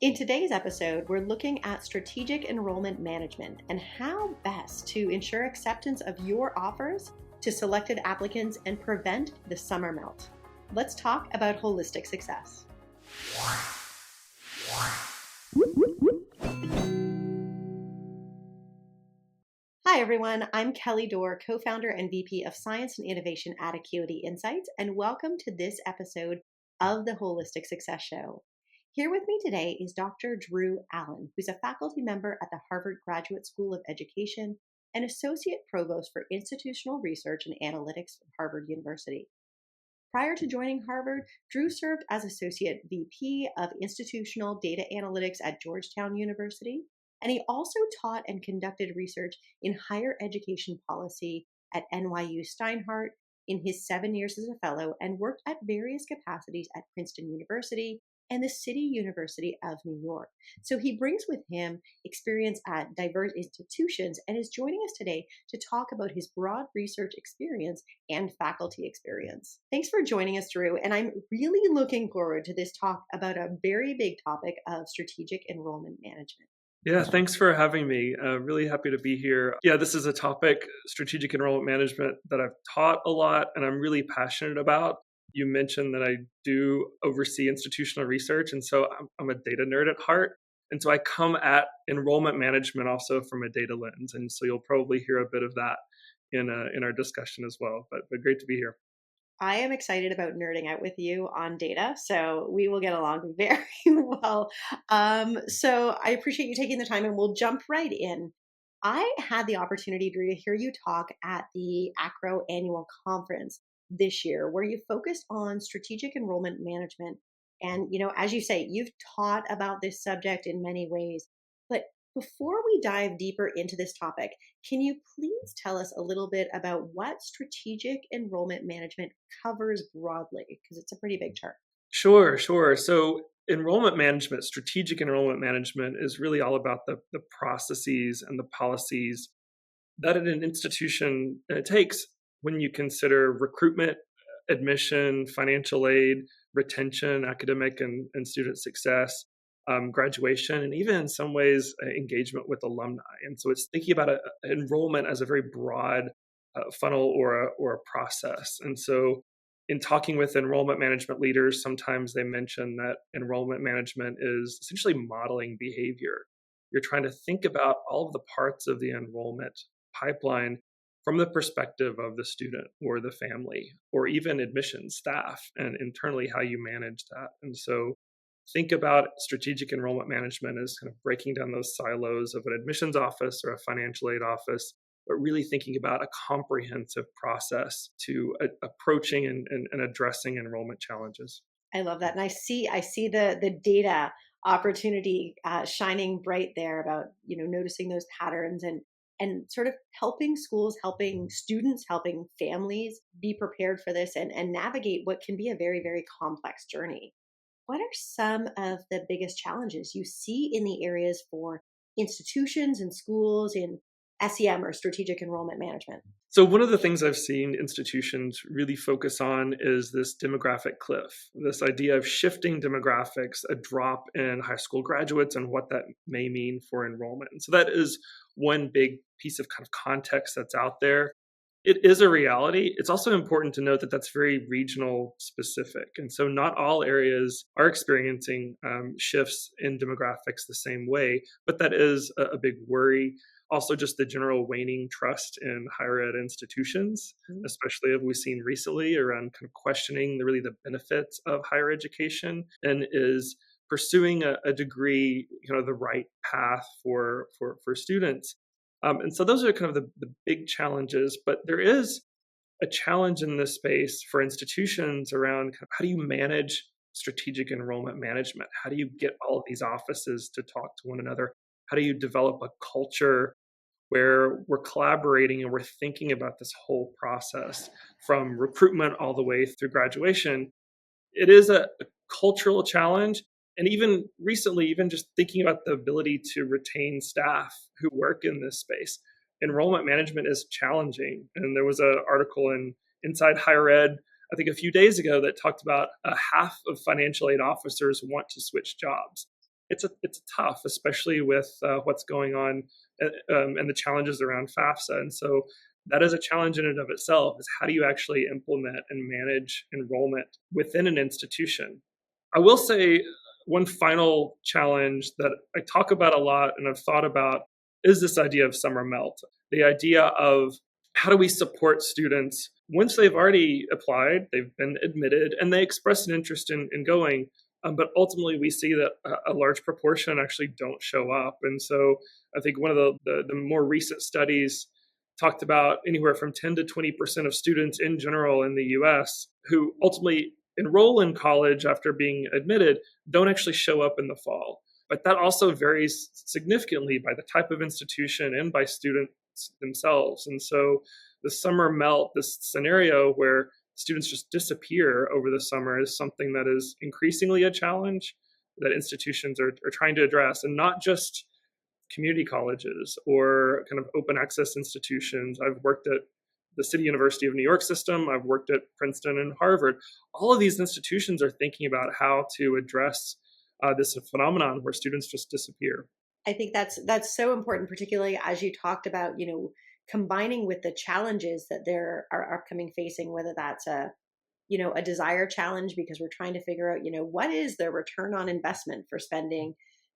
In today's episode, we're looking at strategic enrollment management and how best to ensure acceptance of your offers to selected applicants and prevent the summer melt. Let's talk about holistic success. Hi, everyone. I'm Kelly Dore, co-founder and VP of Science and Innovation at Acuity Insights, and welcome to this episode of the Holistic Success Show. Here with me today is Dr. Drew Allen, who's a faculty member at the Harvard Graduate School of Education and Associate Provost for Institutional Research and Analytics at Harvard University. Prior to joining Harvard, Drew served as Associate VP of Institutional Data Analytics at Georgetown University, and he also taught and conducted research in higher education policy at NYU Steinhardt in his 7 years as a fellow and worked at various capacities at Princeton University and the City University of New York. So he brings with him experience at diverse institutions and is joining us today to talk about his broad research experience and faculty experience. Thanks for joining us, Drew. And I'm really looking forward to this talk about a very big topic of strategic enrollment management. Yeah, thanks for having me. Really happy to be here. Yeah, this is a topic, strategic enrollment management, that I've taught a lot and I'm really passionate about. You mentioned that I do oversee institutional research, and so I'm a data nerd at heart. And so I come at enrollment management also from a data lens. And so you'll probably hear a bit of that in our discussion as well. But great to be here. I am excited about nerding out with you on data, so we will get along very well. So I appreciate you taking the time, and we'll jump right in. I had the opportunity, Drew, to hear you talk at the ACRO annual conference this year, where you focused on strategic enrollment management. And, as you say, you've taught about this subject in many ways. But before we dive deeper into this topic, can you please tell us a little bit about what strategic enrollment management covers broadly? Because it's a pretty big term. Sure. So enrollment management, strategic enrollment management, is really all about the processes and the policies that an institution takes when you consider recruitment, admission, financial aid, retention, academic and student success, graduation, and even in some ways engagement with alumni. And so it's thinking about enrollment as a very broad funnel or a process. And so in talking with enrollment management leaders, sometimes they mention that enrollment management is essentially modeling behavior. You're trying to think about all of the parts of the enrollment pipeline from the perspective of the student or the family, or even admissions staff, and internally how you manage that. And so think about strategic enrollment management as kind of breaking down those silos of an admissions office or a financial aid office, but really thinking about a comprehensive process to approaching and addressing enrollment challenges. I love that. And I see the data opportunity shining bright there about, noticing those patterns and sort of helping schools, helping students, helping families be prepared for this and navigate what can be a very, very complex journey. What are some of the biggest challenges you see in the areas for institutions and schools in SEM or strategic enrollment management? So one of the things I've seen institutions really focus on is this demographic cliff, this idea of shifting demographics, a drop in high school graduates, and what that may mean for enrollment. And so that is one big piece of kind of context that's out there. It is a reality. It's also important to note that that's very regional specific. And so not all areas are experiencing shifts in demographics the same way, but that is a big worry. Also, just the general waning trust in higher ed institutions, especially as we've seen recently around kind of questioning the benefits of higher education, and is pursuing a degree, the right path for students. And so those are kind of the big challenges, but there is a challenge in this space for institutions around how do you manage strategic enrollment management? How do you get all of these offices to talk to one another? How do you develop a culture where we're collaborating and we're thinking about this whole process from recruitment all the way through graduation? It is a cultural challenge. And even recently, even just thinking about the ability to retain staff who work in this space, enrollment management is challenging. And there was an article in Inside Higher Ed, I think a few days ago, that talked about half of financial aid officers want to switch jobs. it's tough, especially with what's going on and the challenges around FAFSA. And so that is a challenge in and of itself, is how do you actually implement and manage enrollment within an institution? I will say one final challenge that I talk about a lot and I've thought about is this idea of summer melt. The idea of how do we support students once they've already applied, they've been admitted, and they express an interest in going. But ultimately, we see that a large proportion actually don't show up. And so I think one of the more recent studies talked about anywhere from 10 to 20% of students in general in the US who ultimately enroll in college after being admitted don't actually show up in the fall. But that also varies significantly by the type of institution and by students themselves. And so the summer melt, this scenario where students just disappear over the summer, is something that is increasingly a challenge that institutions are trying to address, and not just community colleges or kind of open access institutions. I've worked at the City University of New York system. I've worked at Princeton and Harvard. All of these institutions are thinking about how to address this phenomenon where students just disappear. I think that's so important, particularly as you talked about, combining with the challenges that there are upcoming facing, whether that's a desire challenge because we're trying to figure out, what is the return on investment for spending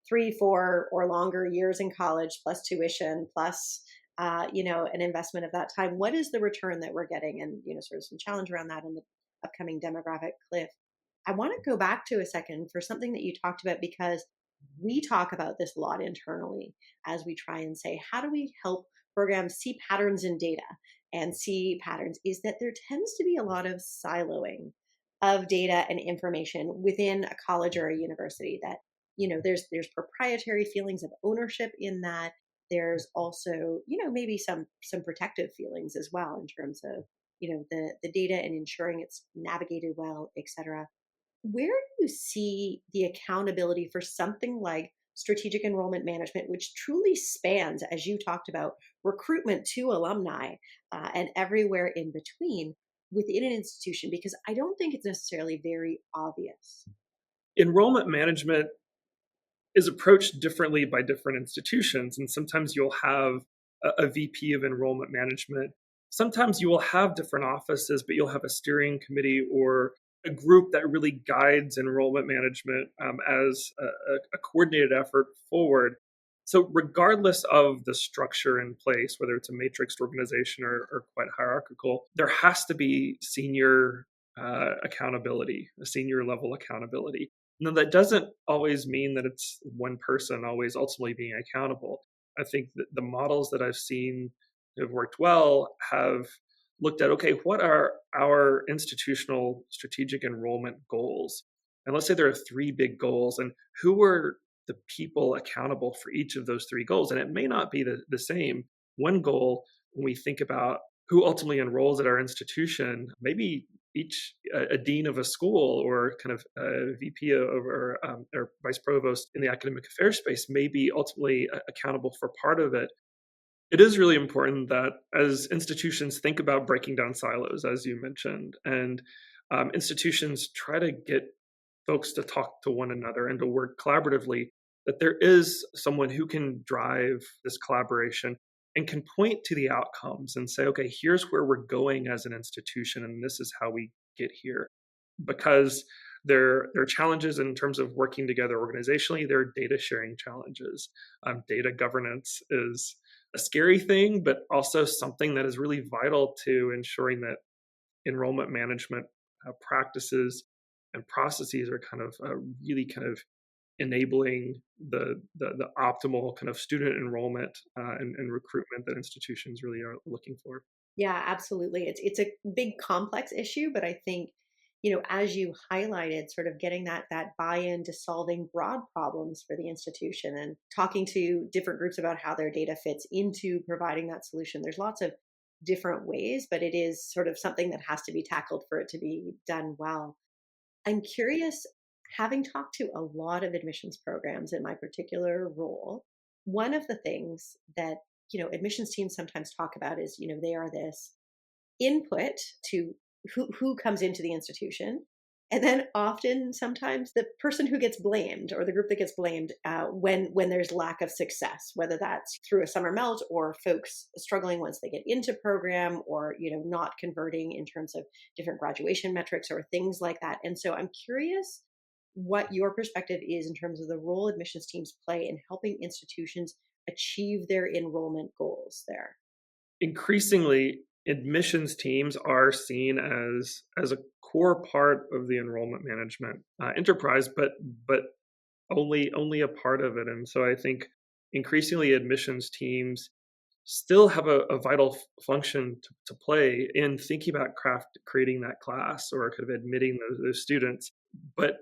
3, 4 or longer years in college plus tuition plus an investment of that time. What is the return that we're getting? And, sort of some challenge around that in the upcoming demographic cliff. I want to go back to a second for something that you talked about, because we talk about this a lot internally as we try and say, how do we help programs see patterns in data and see patterns, is that there tends to be a lot of siloing of data and information within a college or a university, that there's proprietary feelings of ownership in that. There's also maybe some protective feelings as well in terms of the data and ensuring it's navigated well, etc. Where do you see the accountability for something like strategic enrollment management, which truly spans, as you talked about, recruitment to alumni and everywhere in between within an institution? Because I don't think it's necessarily very obvious. Enrollment management is approached differently by different institutions. And sometimes you'll have a VP of enrollment management. Sometimes you will have different offices, but you'll have a steering committee or a group that really guides enrollment management as a coordinated effort forward. So, regardless of the structure in place, whether it's a matrixed organization or quite hierarchical, there has to be senior accountability, a senior level accountability. Now, that doesn't always mean that it's one person always ultimately being accountable. I think that the models that I've seen have worked well have looked at, okay, what are our institutional strategic enrollment goals? And let's say there are 3 big goals, and who are the people accountable for each of those 3 goals? And it may not be the same. One goal, when we think about who ultimately enrolls at our institution, maybe each a dean of a school or kind of a VP or vice provost in the academic affairs space may be ultimately accountable for part of it. It is really important that as institutions think about breaking down silos, as you mentioned, and institutions try to get folks to talk to one another and to work collaboratively, that there is someone who can drive this collaboration and can point to the outcomes and say, okay, here's where we're going as an institution, and this is how we get here. Because there are challenges in terms of working together organizationally. There are data sharing challenges. Data governance is a scary thing, but also something that is really vital to ensuring that enrollment management practices and processes are kind of really kind of enabling the optimal kind of student enrollment and recruitment that institutions really are looking for. Yeah, absolutely. It's a big complex issue, but I think as you highlighted, sort of getting that buy-in to solving broad problems for the institution and talking to different groups about how their data fits into providing that solution. There's lots of different ways, but it is sort of something that has to be tackled for it to be done well. I'm curious, having talked to a lot of admissions programs in my particular role, one of the things that admissions teams sometimes talk about is they are this input to who comes into the institution, And then often, sometimes the person who gets blamed or the group that gets blamed when there's lack of success, whether that's through a summer melt or folks struggling once they get into program, or not converting in terms of different graduation metrics or things like that. And so I'm curious what your perspective is in terms of the role admissions teams play in helping institutions achieve their enrollment goals there. Increasingly, admissions teams are seen as a core part of the enrollment management enterprise, but only a part of it. And so I think increasingly admissions teams still have a vital function to play in thinking about creating that class or kind of admitting those students. But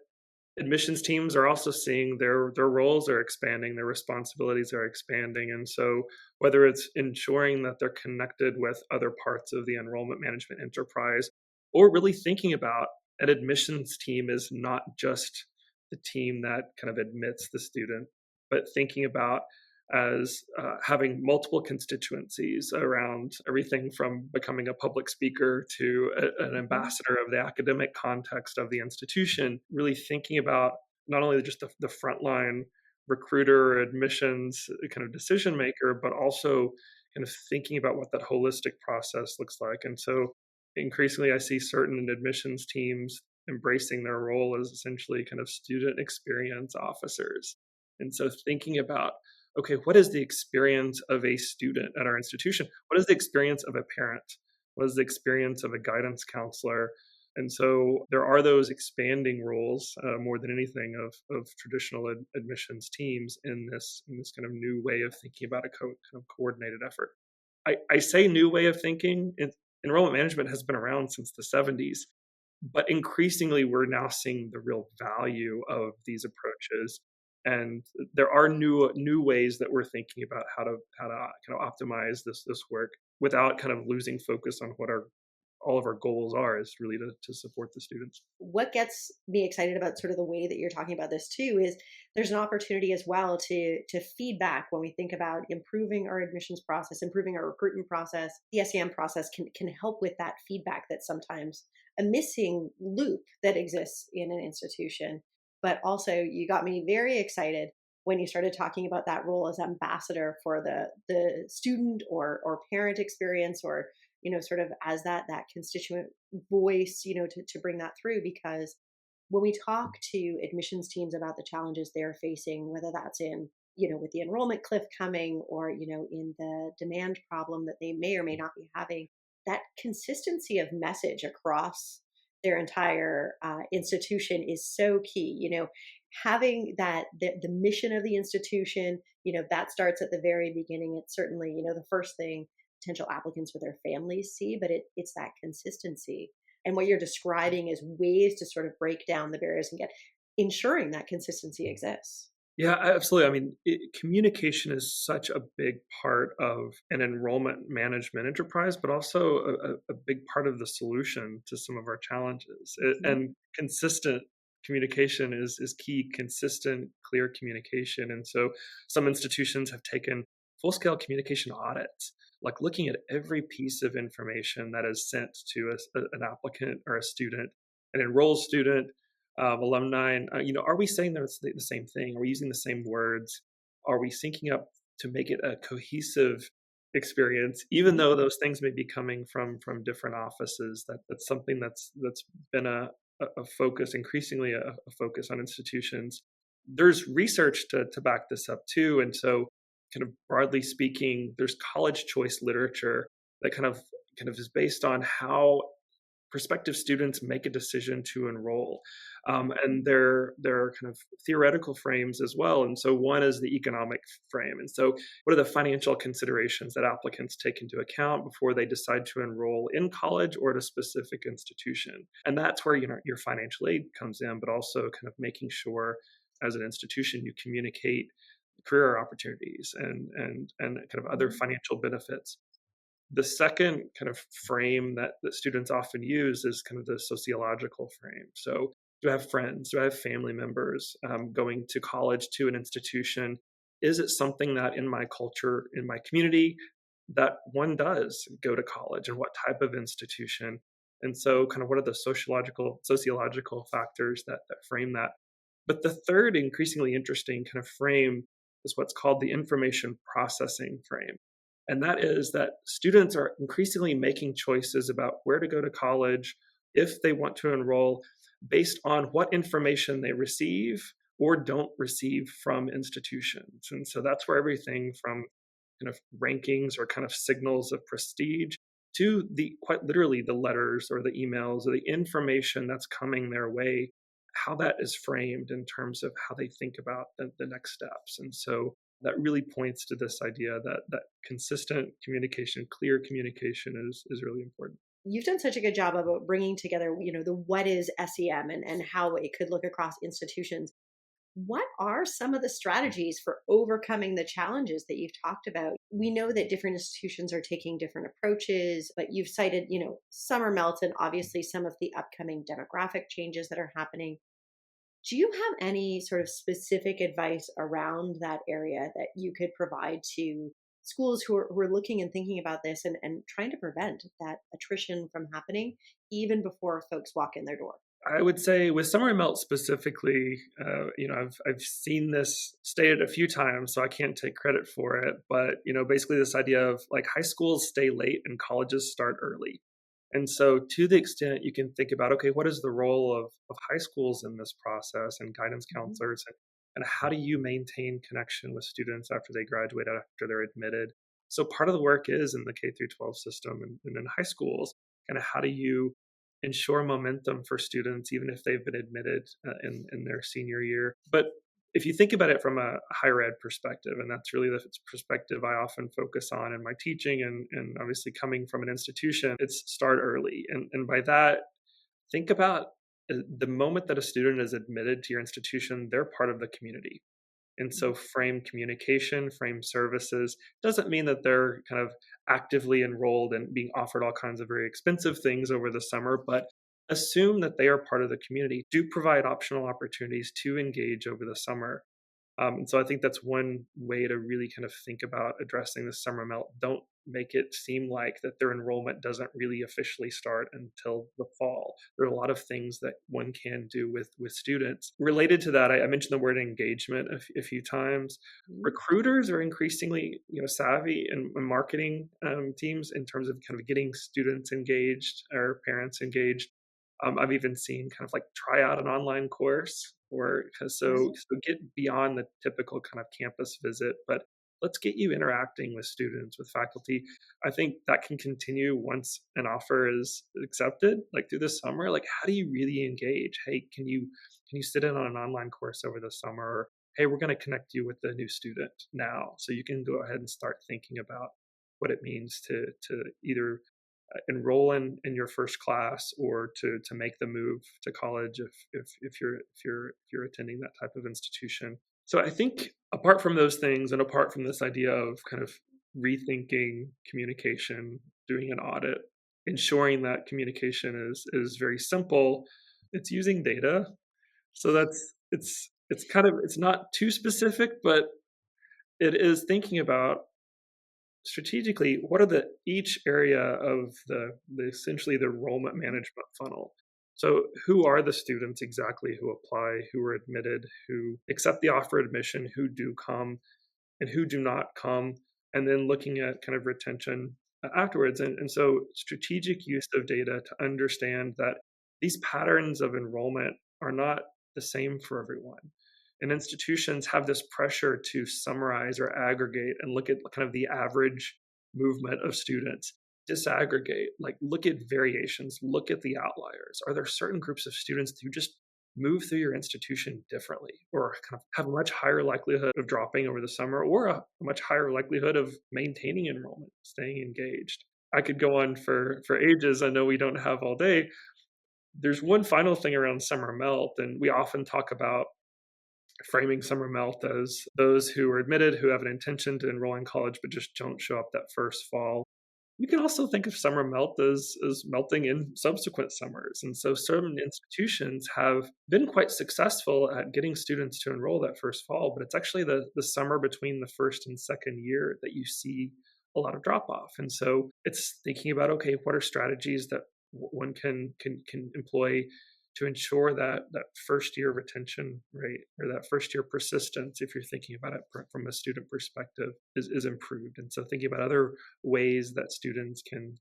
admissions teams are also seeing their roles are expanding, their responsibilities are expanding. And so whether it's ensuring that they're connected with other parts of the enrollment management enterprise, or really thinking about an admissions team is not just the team that kind of admits the student, but thinking about as having multiple constituencies around everything from becoming a public speaker to an Mhm. ambassador of the academic context of the institution, really thinking about not only just the frontline recruiter, admissions kind of decision maker, but also kind of thinking about what that holistic process looks like. And so increasingly, I see certain admissions teams embracing their role as essentially kind of student experience officers. And so thinking about, okay, what is the experience of a student at our institution? What is the experience of a parent? What is the experience of a guidance counselor? And so there are those expanding roles more than anything of traditional admissions teams in this kind of new way of thinking about a kind of coordinated effort. I say new way of thinking. Enrollment management has been around since the 70s, but increasingly we're now seeing the real value of these approaches, and there are new ways that we're thinking about how to kind of optimize this work without kind of losing focus on what our all of our goals are, is really to support the students. What gets me excited about sort of the way that you're talking about this too is there's an opportunity as well to feedback when we think about improving our admissions process, improving our recruitment process. The SEM process can help with that feedback that's sometimes a missing loop that exists in an institution. But also, you got me very excited when you started talking about that role as ambassador for the student or parent experience, or sort of as that constituent voice, to bring that through. Because when we talk to admissions teams about the challenges they're facing, whether that's in, with the enrollment cliff coming, or, in the demand problem that they may or may not be having, that consistency of message across their entire institution is so key. Having the mission of the institution, that starts at the very beginning. It's certainly, the first thing potential applicants with their families see, but it's that consistency. And what you're describing is ways to sort of break down the barriers and get ensuring that consistency exists. Yeah, absolutely. I mean, communication is such a big part of an enrollment management enterprise, but also a big part of the solution to some of our challenges. Mhm. And consistent communication is key. Consistent, clear communication. And so, some institutions have taken full scale communication audits, like looking at every piece of information that is sent to an applicant or a student, an enrolled student, alumni. And, are we saying the same thing? Are we using the same words? Are we syncing up to make it a cohesive experience, even Mhm. though those things may be coming from different offices? That's something that's been a focus, increasingly a focus on institutions. There's research to back this up too, and so kind of broadly speaking, there's college choice literature that kind of is based on how prospective students make a decision to enroll, and their kind of theoretical frames as well. And so one is the economic frame, and so what are the financial considerations that applicants take into account before they decide to enroll in college or at a specific institution? And that's where your financial aid comes in, but also kind of making sure as an institution you communicate career opportunities and kind of other Mhm. financial benefits. The second kind of frame that students often use is kind of the sociological frame. So, do I have friends? Do I have family members going to college, to an institution? Is it something that in my culture, in my community, that one does go to college, and what type of institution? And so kind of what are the sociological factors that frame that? But the third increasingly interesting kind of frame is what's called the information processing frame. And that is that students are increasingly making choices about where to go to college, if they want to enroll, based on what information they receive or don't receive from institutions. And so that's where everything from kind of rankings or kind of signals of prestige to the quite literally the letters or the emails or the information that's coming their way, how that is framed in terms of how they think about the next steps. And so that really points to this idea that consistent communication, clear communication is really important. You've done such a good job of bringing together, the what is SEM and how it could look across institutions. What are some of the strategies for overcoming the challenges that you've talked about? We know that different institutions are taking different approaches, but you've cited, summer melt and obviously some of the upcoming demographic changes that are happening. Do you have any sort of specific advice around that area that you could provide to schools who are looking and thinking about this and trying to prevent that attrition from happening even before folks walk in their door? I would say with summer melt specifically, I've seen this stated a few times, so I can't take credit for it. But basically this idea of like high schools stay late and colleges start early. And so to the extent you can think about, okay, what is the role of high schools in this process and guidance counselors, and how do you maintain connection with students after they graduate, after they're admitted? So part of the work is in the K through 12 system and in high schools, kind of how do you ensure momentum for students, even if they've been admitted in their senior year. But if you think about it from a higher ed perspective, and that's really the perspective I often focus on in my teaching, and obviously coming from an institution, it's start early. And by that, think about the moment that a student is admitted to your institution, they're part of the community. And so frame communication, frame services doesn't mean that they're kind of actively enrolled and being offered all kinds of very expensive things over the summer, but assume that they are part of the community. Do provide optional opportunities to engage over the summer. And so I think that's one way to really kind of think about addressing the summer melt. Don't make it seem like that their enrollment doesn't really officially start until the fall. There are a lot of things that one can do with students. Related to that, I mentioned the word engagement a few times. Recruiters are increasingly savvy in marketing teams in terms of kind of getting students engaged or parents engaged. I've even seen kind of like try out an online course or so get beyond the typical kind of campus visit, but let's get you interacting with students, with faculty. I think that can continue once an offer is accepted, like through the summer. Like, how do you really engage? Hey, can you sit in on an online course over the summer? Or, hey, we're going to connect you with the new student now, so you can go ahead and start thinking about what it means to either enroll in your first class or to make the move to college if you're attending that type of institution. So I think apart from those things and apart from this idea of kind of rethinking communication, doing an audit, ensuring that communication is very simple, it's using data. So it's kind of, it's not too specific, but it is thinking about strategically what are each area of the essentially the enrollment management funnel. So who are the students exactly who apply, who are admitted, who accept the offer admission, who do come and who do not come, and then looking at kind of retention afterwards. And so strategic use of data to understand that these patterns of enrollment are not the same for everyone. And institutions have this pressure to summarize or aggregate and look at kind of the average movement of students, disaggregate, like look at variations, look at the outliers. Are there certain groups of students who just move through your institution differently or kind of have a much higher likelihood of dropping over the summer or a much higher likelihood of maintaining enrollment, staying engaged? I could go on for ages. I know we don't have all day. There's one final thing around summer melt, and we often talk about framing summer melt as those who are admitted who have an intention to enroll in college but just don't show up that first fall. You can also think of summer melt as melting in subsequent summers. And so certain institutions have been quite successful at getting students to enroll that first fall, but it's actually the summer between the first and second year that you see a lot of drop off. And so it's thinking about, okay, what are strategies that one can employ to ensure that first year retention rate or that first year persistence, if you're thinking about it from a student perspective, is improved. And so thinking about other ways that students can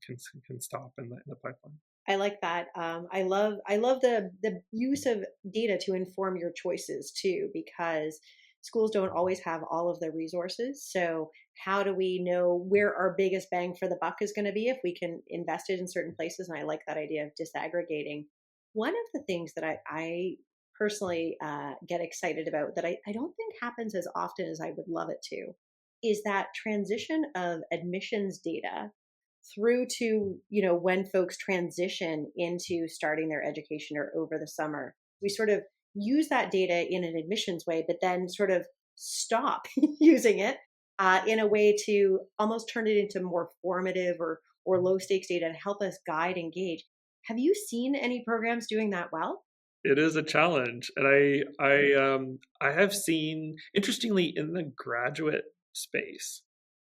stop in the pipeline. I like that. I love the use of data to inform your choices too, because schools don't always have all of the resources. So how do we know where our biggest bang for the buck is going to be if we can invest it in certain places? And I like that idea of disaggregating. One of the things that I personally get excited about that I don't think happens as often as I would love it to is that transition of admissions data through to when folks transition into starting their education or over the summer. We sort of use that data in an admissions way, but then sort of stop using it in a way to almost turn it into more formative or low stakes data to help us guide and gauge. Have you seen any programs doing that well? It is a challenge, and I have seen, interestingly, in the graduate space,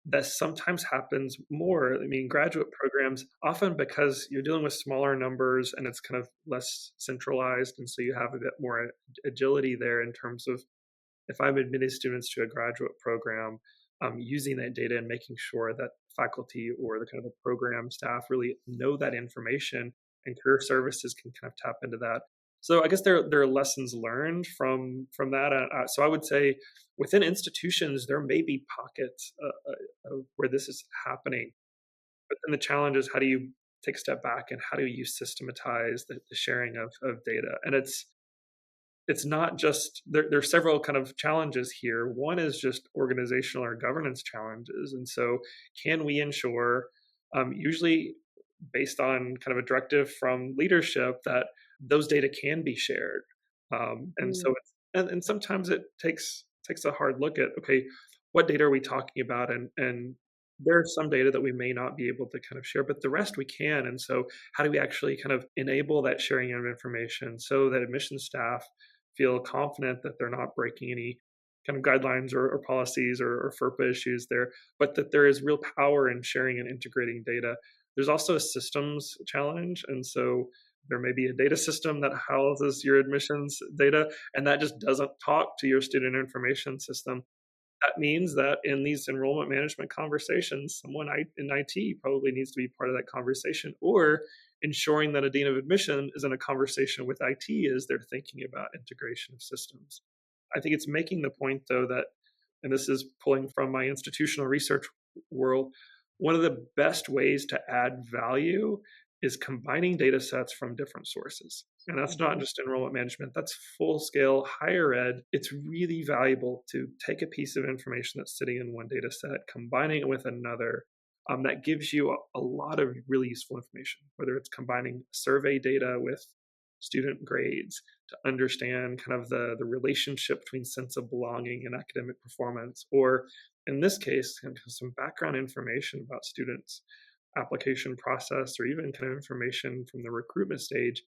that sometimes happens more. I mean, graduate programs often because you're dealing with smaller numbers and it's kind of less centralized, and so you have a bit more agility there in terms of if I'm admitting students to a graduate program, using that data and making sure that faculty or the kind of the program staff really know that information and career services can kind of tap into that. So I guess there are lessons learned from that. So I would say within institutions there may be pockets of where this is happening, but then the challenge is how do you take a step back and how do you systematize the sharing of data? And it's not just there are several kind of challenges here. One is just organizational or governance challenges, and so can we ensure, usually based on kind of a directive from leadership, that those data can be shared, and so Mm, and sometimes it takes a hard look at, okay, what data are we talking about, and there's some data that we may not be able to kind of share, but the rest we can. And so how do we actually kind of enable that sharing of information so that admission staff feel confident that they're not breaking any kind of guidelines or policies or FERPA issues there, but that there is real power in sharing and integrating data. There's also a systems challenge. And so there may be a data system that houses your admissions data, and that just doesn't talk to your student information system. That means that in these enrollment management conversations, someone in IT probably needs to be part of that conversation, or ensuring that a dean of admission is in a conversation with IT as they're thinking about integration of systems. I think it's making the point, though, that, and this is pulling from my institutional research world, one of the best ways to add value is combining data sets from different sources. And that's not mhm. just enrollment management, that's full scale higher ed. It's really valuable to take a piece of information that's sitting in one data set, combining it with another, that gives you a lot of really useful information, whether it's combining survey data with student grades to understand kind of the relationship between sense of belonging and academic performance, or in this case, kind of some background information about students' application process, or even kind of information from the recruitment stage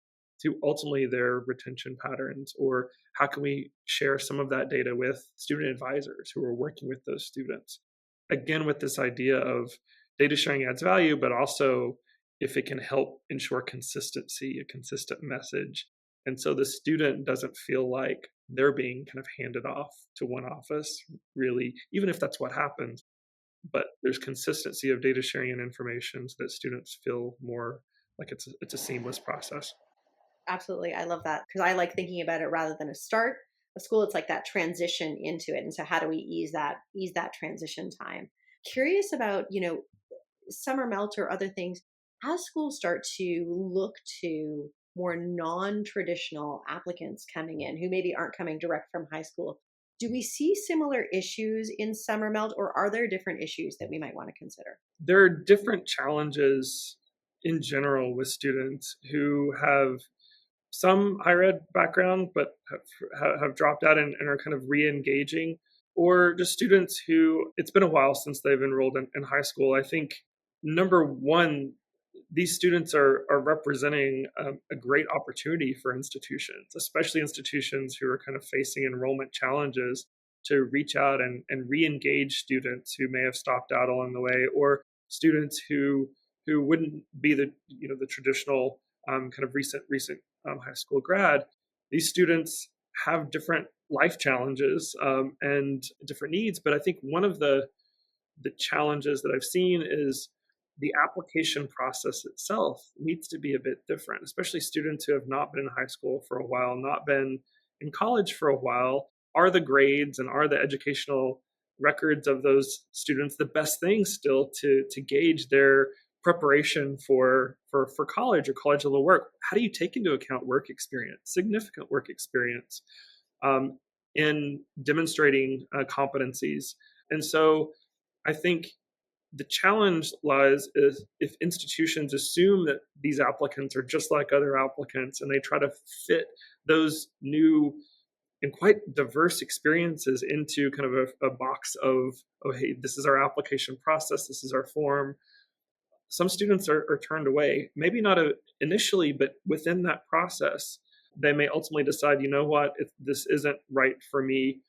to ultimately their retention patterns, or how can we share some of that data with student advisors who are working with those students. Again, with this idea of data sharing adds value, but also if it can help ensure consistency, a consistent message. And so the student doesn't feel like they're being kind of handed off to one office, really, even if that's what happens. But there's consistency of data sharing and information so that students feel more like it's a seamless process. Absolutely. I love that because I like thinking about it rather than a start of school. It's like that transition into it. And so how do we ease that transition time? Curious about, summer melt or other things as schools start to look to more non-traditional applicants coming in who maybe aren't coming direct from high school. Do we see similar issues in summer melt or are there different issues that we might want to consider? There are different challenges in general with students who have some higher ed background, but have dropped out and are kind of re-engaging, or just students who it's been a while since they've enrolled in high school. I think number one, these students are representing a great opportunity for institutions, especially institutions who are kind of facing enrollment challenges, to reach out and re-engage students who may have stopped out along the way, or students who wouldn't be the the traditional kind of recent high school grad, these students have different life challenges and different needs. But I think one of the challenges that I've seen is the application process itself needs to be a bit different, especially students who have not been in high school for a while, not been in college for a while. Are the grades and are the educational records of those students the best thing still to gauge their preparation for college or college level work? How do you take into account work experience, significant work experience, um, in demonstrating competencies? And so I think the challenge lies is if institutions assume that these applicants are just like other applicants and they try to fit those new and quite diverse experiences into kind of a box of, oh, hey, this is our application process, this is our form. Some students are turned away, maybe not initially, but within that process, they may ultimately decide, you know what, if this isn't right for me.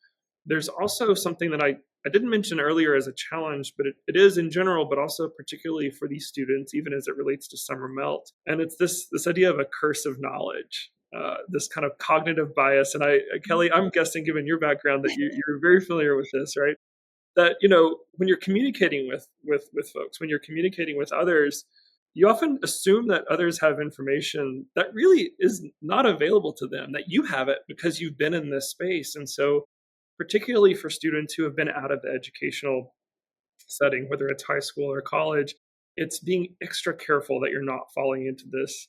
There's also something that I didn't mention earlier as a challenge, but it is in general, but also particularly for these students, even as it relates to summer melt. And it's this idea of a curse of knowledge, this kind of cognitive bias. And Kelly, I'm guessing, given your background, that you're very familiar with this, right? That when you're communicating with folks, when you're communicating with others, you often assume that others have information that really is not available to them, that you have it because you've been in this space. And so particularly for students who have been out of the educational setting, whether it's high school or college, it's being extra careful that you're not falling into this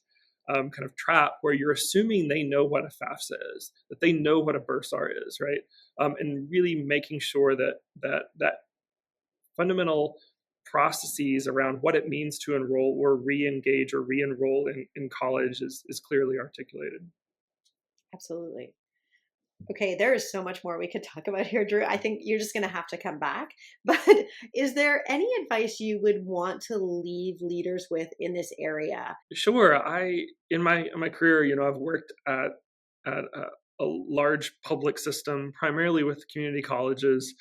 kind of trap where you're assuming they know what a FAFSA is, that they know what a bursar is, right? And really making sure that fundamental processes around what it means to enroll or re-engage or re-enroll in college is clearly articulated. Absolutely. Okay, there is so much more we could talk about here, Drew. I think you're just going to have to come back. But is there any advice you would want to leave leaders with in this area? Sure. In my career, I've worked at a large public system, primarily with community colleges.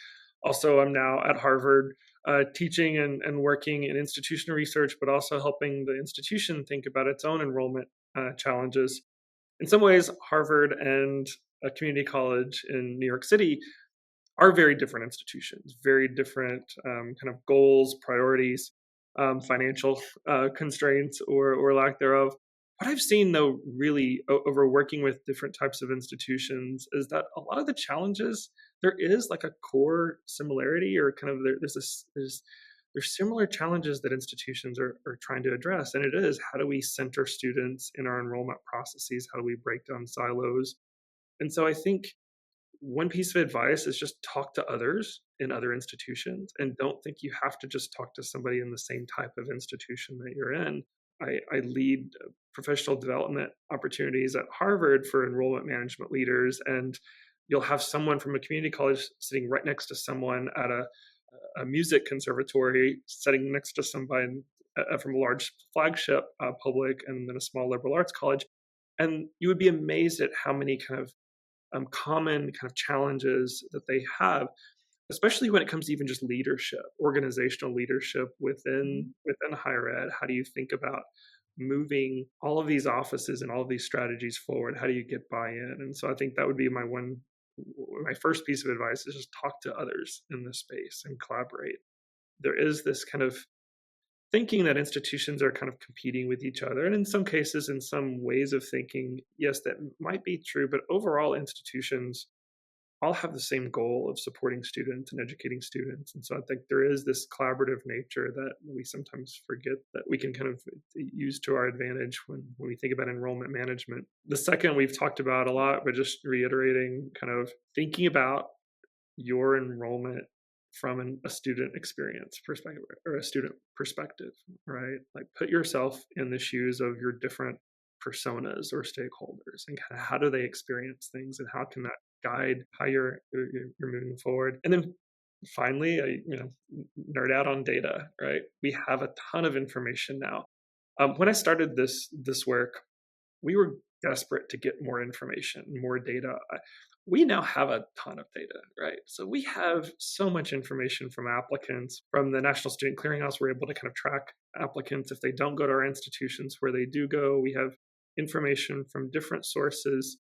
Also, I'm now at Harvard, teaching and working in institutional research, but also helping the institution think about its own enrollment challenges. In some ways, Harvard and a community college in New York City are very different institutions, very different kind of goals, priorities, financial constraints or lack thereof. What I've seen, though, really over working with different types of institutions is that a lot of the challenges, there is like a core similarity or kind of there's similar challenges that institutions are trying to address. And it is, how do we center students in our enrollment processes? How do we break down silos? And so I think one piece of advice is just talk to others in other institutions and don't think you have to just talk to somebody in the same type of institution that you're in. I lead professional development opportunities at Harvard for enrollment management leaders, and you'll have someone from a community college sitting right next to someone at a music conservatory, sitting next to somebody from a large flagship public and then a small liberal arts college. And you would be amazed at how many kind of common kind of challenges that they have, especially when it comes to even just leadership, organizational leadership within higher ed. How do you think about moving all of these offices and all of these strategies forward? How do you get buy-in? And so I think that would be my first piece of advice is just talk to others in this space and collaborate. There is this kind of thinking that institutions are kind of competing with each other. And in some cases, in some ways of thinking, yes, that might be true. But overall, institutions all have the same goal of supporting students and educating students. And so I think there is this collaborative nature that we sometimes forget that we can kind of use to our advantage when we think about enrollment management. The second we've talked about a lot, but just reiterating, kind of thinking about your enrollment from a student experience perspective or a student perspective, right? Like put yourself in the shoes of your different personas or stakeholders and kind of how do they experience things and how can that guide how you're moving forward. And then finally, nerd out on data, right? We have a ton of information now. When I started this work, we were desperate to get more information, more data. We now have a ton of data, right? So we have so much information from applicants, from the National Student Clearinghouse. We're able to kind of track applicants if they don't go to our institutions, where they do go. We have information from different sources.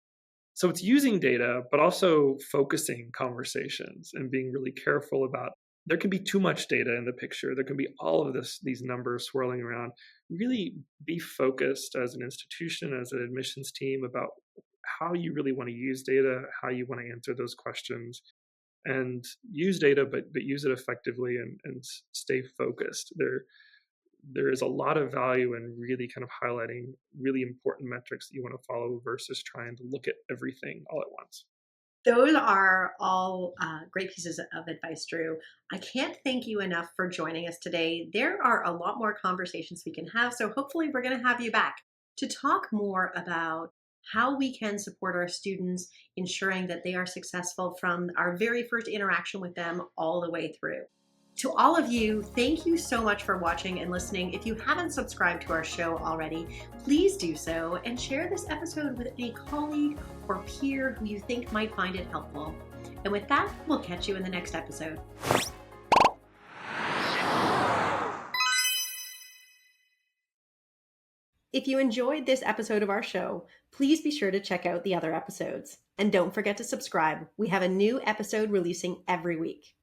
So it's using data, but also focusing conversations and being really careful about there can be too much data in the picture. There can be all of these numbers swirling around. Really be focused as an institution, as an admissions team about how you really want to use data, how you want to answer those questions, and use data, but use it effectively and stay focused. There is a lot of value in really kind of highlighting really important metrics that you want to follow versus trying to look at everything all at once. Those are all great pieces of advice, Drew. I can't thank you enough for joining us today. There are a lot more conversations we can have, so hopefully, we're going to have you back to talk more about how we can support our students, ensuring that they are successful from our very first interaction with them all the way through. To all of you, thank you so much for watching and listening. If you haven't subscribed to our show already, please do so and share this episode with a colleague or peer who you think might find it helpful. And with that, we'll catch you in the next episode. If you enjoyed this episode of our show, please be sure to check out the other episodes. And don't forget to subscribe. We have a new episode releasing every week.